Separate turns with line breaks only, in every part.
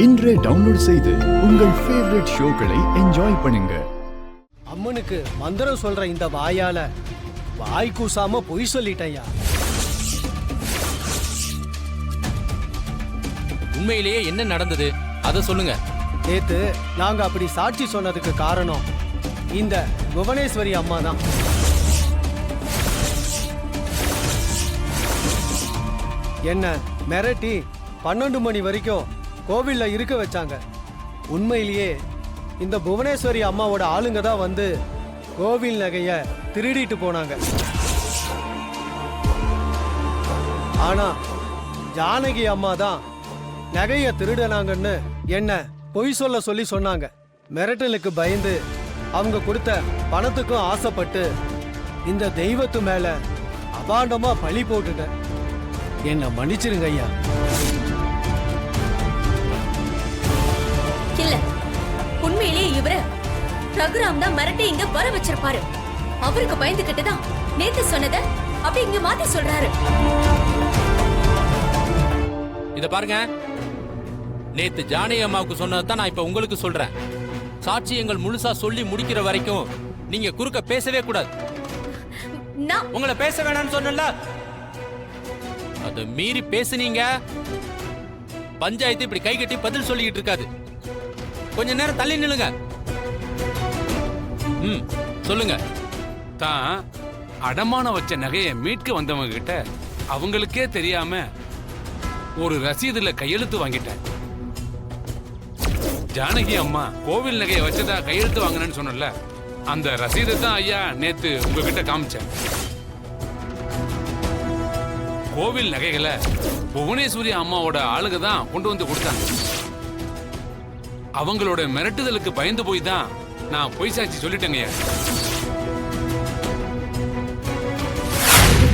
இன்றே டவுன்லோட் செய்து உங்கள் ஃபேவரட் ஷோக்களை என்ஜாய் பண்ணுங்க.
அம்மனுக்கு மந்திரம் சொல்ற இந்த வாயால வாய் கூசாம பொய் சொல்லிட்டேயா.
உண்மையிலேயே என்ன நடந்தது அத சொல்லுங்க.
நேத்து நாங்க அப்படி சாட்சி சொன்னதுக்கு காரணம் இந்த புவனேஸ்வரி அம்மா தான். என்ன மிரட்டி 12 மணி வரைக்கும் கோவில்ல இருக்க வச்சாங்க. உண்மையிலேயே இந்த புவனேஸ்வரி அம்மாவோட ஆளுங்க தான் வந்து கோவில் நகைய திருடிட்டு போனாங்க. ஆனா ஜானகி அம்மா தான் நகைய திருடனாங்கன்னு என்ன பொய் சொல்ல சொல்லி சொன்னாங்க. மிரட்டலுக்கு பயந்து அவங்க கொடுத்த பணத்துக்கும் ஆசைப்பட்டு இந்த தெய்வத்து மேல அபாண்டமா பழி போட்டுட்டேன். என்ன மன்னிச்சிருங்க ஐயா.
இல்ல, உண்மையிலேயே இவர ரகுராம் தான் மிரட்டி இங்க வர வச்சிருப்பாரு. அவருக்கு பயந்துகிட்டு தான் நேத்து சொன்னத அப்படி இங்க மாத்தி சொல்றாரு.
இத பாருங்க, நேத்து ஜானகி அம்மாவுக்கு சொன்னதான் நான் இப்ப உங்களுக்கு சொல்றேன். சாட்சியங்கள் முழுசா சொல்லி முடிக்கிற வரைக்கும் நீங்க குறுக்க பேசவே கூடாது.
நான்
உங்களை பேச வேணாம்னு சொன்னல, அத மீறி பேசுனீங்க பஞ்சாயத்து இப்படி கை கட்டி பதில் சொல்லிக்கிட்டு இருக்காது. கொஞ்ச நேரம் தள்ளி நில்லுங்க. சொல்லுங்க.
தான் அடமான வச்ச நகையை மீட்க வந்தவங்க கிட்ட அவங்களுக்கே தெரியாம ஒரு ரசீதுல கையெழுத்து வாங்கிட்டேன். ஜானகி அம்மா கோவில் நகையை வச்சதா கையெழுத்து வாங்கினேன்னு சொன்னல, அந்த ரசீதை தான் ஐயா நேத்து உங்ககிட்ட காமிச்சேன். கோவில் நகைகளை புவனேஸ்வரி அம்மாவோட ஆளுங்க தான் கொண்டு வந்து கொடுத்தாங்க. அவங்களோட மிரட்டுதலுக்கு பயந்து போய் தான் நான் பொய் சாட்சி சொல்லிட்டேங்க.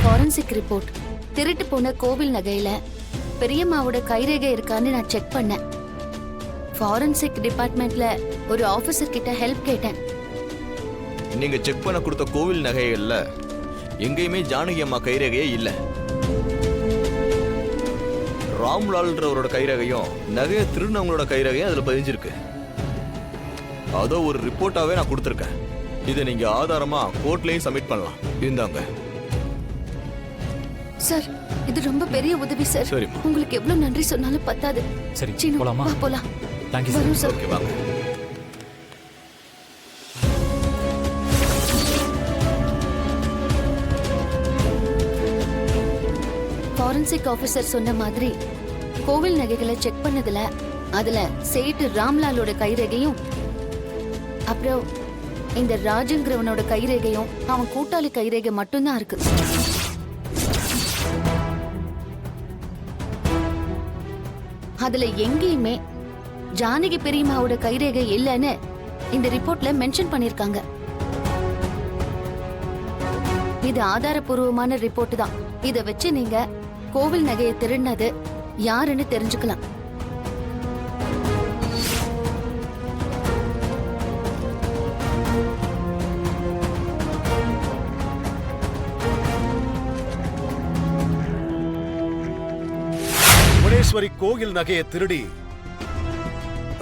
Forensic report. திருட்டு போன கோவில் நகையில பெரியம்மாவோட கைரேகை இருக்கான்னு நான் செக் பண்ணேன். ஃபாரன்சிக் டிபார்ட்மெண்ட்ல ஒரு ஆபீசர் கிட்ட ஹெல்ப் கேட்டேன்.
நீங்க செக் பண்ண கொடுத்த கோவில் நகைகள்ல எங்கேயுமே ஜானகி அம்மா கைரேகையே இல்ல. ராம்லால்ன்றவரோட கைரேகையும் நகையை திருநவங்களோட கைரேகையும் அதுல பதிஞ்சிருக்கு. அதோ ஒரு ரிப்போர்ட்டாவே நான் கொடுத்துருக்கேன். இதை நீங்க ஆதாரமா கோர்ட்லயும் சப்மிட் பண்ணலாம். இருந்தாங்க
சார், இது ரொம்ப பெரிய உதவி சார்.
சரி,
உங்களுக்கு எவ்வளவு நன்றி சொன்னாலும் பத்தாது.
சரி,
சீனு,
போலாமா?
வா போலாம்.
தேங்க் யூ
வரோம் சார்.
ஓகே, வாங்க.
ஃபாரன்சிக் ஆபீசர் சொன்ன மாதிரி கோவில் நகைகளை செக் பண்ணதுல அதுல சேட்டு ராம்லாலோட கைரேகையும் அப்புறம் இந்த ராஜங்கிறவனோட கைரேகையும் அவன் கூட்டாளி கைரேகை மட்டும்தான் இருக்கு. அதுல எங்கேயுமே ஜானகி பெரியம்மாவோட கைரேகை இல்லைன்னு இந்த ரிப்போர்ட்ல மென்ஷன் பண்ணிருக்காங்க. இது ஆதாரபூர்வமான ரிப்போர்ட் தான். இத வச்சு நீங்க கோவில் நகையை திருடினது யாருன்னு தெரிஞ்சுக்கலாம்.
புவனேஸ்வரி கோயில் நகையை திருடி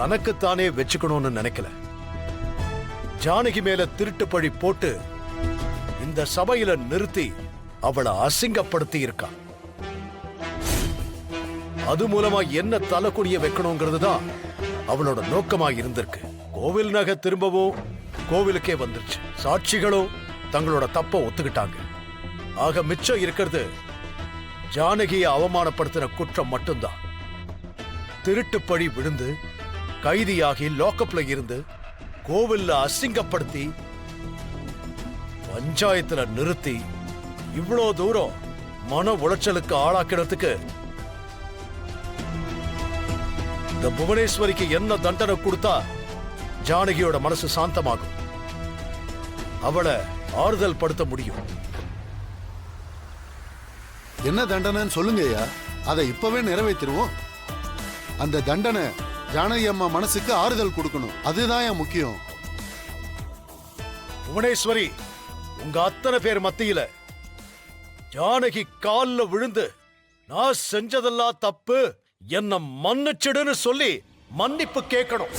தனக்குத்தானே வச்சுக்கணும்னு நினைக்கல. ஜானகி மேல திருட்டு பழி போட்டு இந்த சபையில நிறுத்தி அவளை அசிங்கப்படுத்தி இருக்கா. அது மூலமா என்ன தலைக்குடிய வைக்கணுங்கிறது தான் அவளோட நோக்கமா இருந்திருக்கு. கோவில் நகை திரும்பவும் கோவிலுக்கே வந்துருச்சு. சாட்சிகளும் தங்களோட தப்ப ஒத்துக்கிட்டாங்க. ஆக மிச்சம் இருக்கிறது ஜானகியை அவமானப்படுத்தின குற்றம் மட்டும்தான். திருட்டு பழி விழுந்து கைதியாகி லாக்அப்ல இருந்து கோவில்ல அசிங்கப்படுத்தி பஞ்சாயத்துல நிறுத்தி இவ்வளோ தூரம் மன உளைச்சலுக்கு ஆளாக்கிறதுக்கு இந்த புவனேஸ்வரிக்கு என்ன தண்டனை கொடுத்தா ஜானகியோட மனசு சாந்தமாகும், அவளை ஆறுதல் படுத்த முடியும்.
என்ன தண்டனைன்னு சொல்லுங்க ஐயா, அதை இப்பவே நிறைவேற்றிடுவோம். அந்த தண்டனை ஜானகி அம்மா மனசுக்கு ஆறுதல் கொடுக்கணும். அதுதான் என் முக்கியம்.
புவனேஸ்வரி, உங்க அத்தனை பேர் மத்தியில ஜானகி கால்ல விழுந்து நான் செஞ்சதெல்லாம் தப்பு, என்ன மன்னிச்சிடுன்னு சொல்லி மன்னிப்பு கேட்கணும்.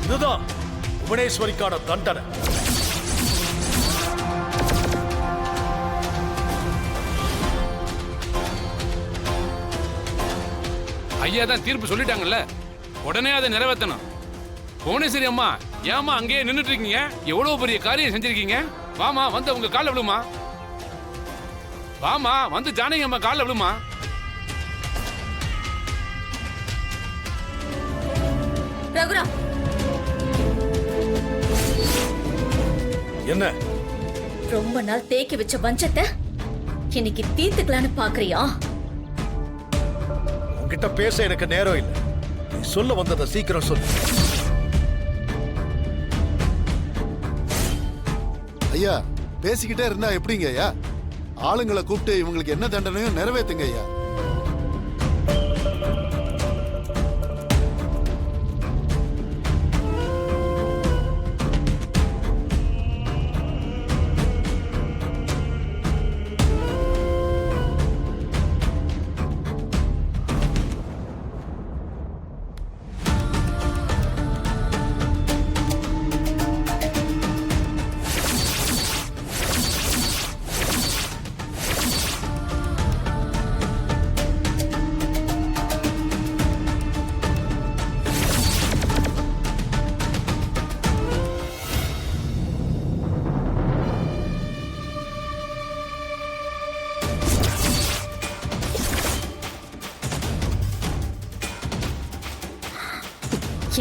இதுதான் புவனேஸ்வரிக்கான தண்டனை.
ஐயா தான் தீர்ப்பு சொல்லிட்டாங்கல்ல, உடனே அதை நிறைவேற்றணும். புவனேஸ்வரி அம்மா, ஏமா அங்கேயே நின்றுட்டு இருக்கீங்க? எவ்வளவு பெரிய காரியம் செஞ்சிருக்கீங்க. வாமா, வந்து உங்க காலில் விழுமா. வாமா, வந்து ஜானகி அம்மா காலில் விழுமா.
ரகுராம்,
என்ன
ரொம்ப நாள் தேக்கி வச்ச வஞ்சத்தை இன்னைக்கு தீர்த்துக்கலான்னு பாக்குறியா?
உன்கிட்ட பேச எனக்கு நேரம் இல்லை. நீ சொல்ல வந்ததை சீக்கிரம் சொல்லு.
ஐயா, பேசிக்கிட்டே இருந்தா எப்படிங்க ஐயா? ஆளுங்களை கூப்பிட்டு இவங்களுக்கு என்ன தண்டனையும் நிறைவேற்றுங்க ஐயா.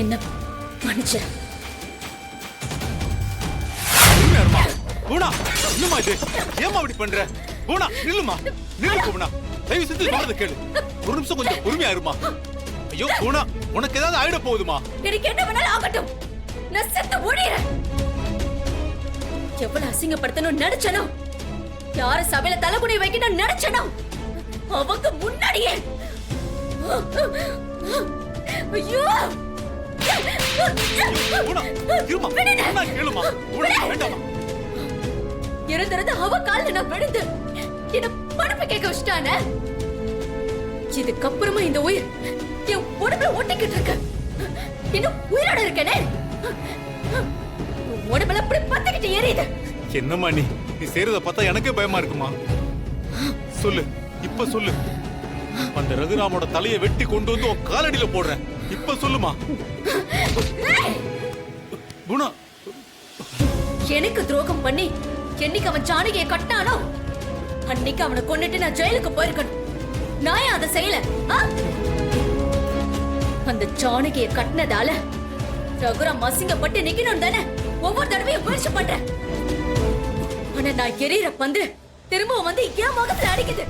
என்ன மன்னிச்சிரு.
பூனா, என்னம்மா இது? ஏம்மா இப்படி பண்ற? பூனா, நில்லுமா, நில்லு பூனா. தயவு செஞ்சு சொல்றத கேளு. ஒரு நிமிஷம் கொஞ்சம் பொறுமையா இருமா. ஐயோ பூனா, உனக்கு ஏதாவது ஆயிட போகுதுமா?
எனக்கு என்ன வேணாலும் ஆகட்டும், நான் செத்து ஓடிறேன். எவ்வளவு அசிங்கப்படுத்தணும் நினைச்சனோ, யார சபையில தலைகுனி வைக்கணும் நினைச்சனோ, அவங்க முன்னாடியே. ஐயோ,
பூனா, இருமா. பூனா, கேளுமா. பூனா, வேண்டாமா.
இறந்திருந்த அவ கால்ல நான் விழுந்து என்ன பணப்பை கேட்க வச்சுட்டானே. இதுக்கப்புறமா இந்த உயிர் என் உடம்புல ஓட்டிக்கிட்டு இருக்கு. இன்னும் உயிரோட இருக்கனே. உடம்புல அப்படி பத்திக்கிட்டு எரியுது.
என்னம்மா நீ செய்யறத பார்த்தா எனக்கே பயமா இருக்குமா. சொல்லு, இப்ப சொல்லு. அந்த ரகுராமோட தலையை வெட்டி கொண்டு வந்து உன் காலடியில போடுறேன். இப்ப சொல்லுமா. பூனா,
எனக்கு துரோகம் பண்ணி என்னைக்கு அவன் ஜானகியை கட்டினானோ அன்னைக்கு அவனை கொன்னுட்டு நான் ஜெயிலுக்கு போயிருக்கணும். நான் ஏன் அதை செய்யல? அந்த ஜானகியை கட்டினதால ரகுராம் அசிங்கப்பட்டு நிக்கணும் தானே ஒவ்வொரு தடவையும் முயற்சி பண்றேன். ஆனா நான் எரியற பந்து திரும்பவும் வந்து என் முகத்துல அடிக்குது.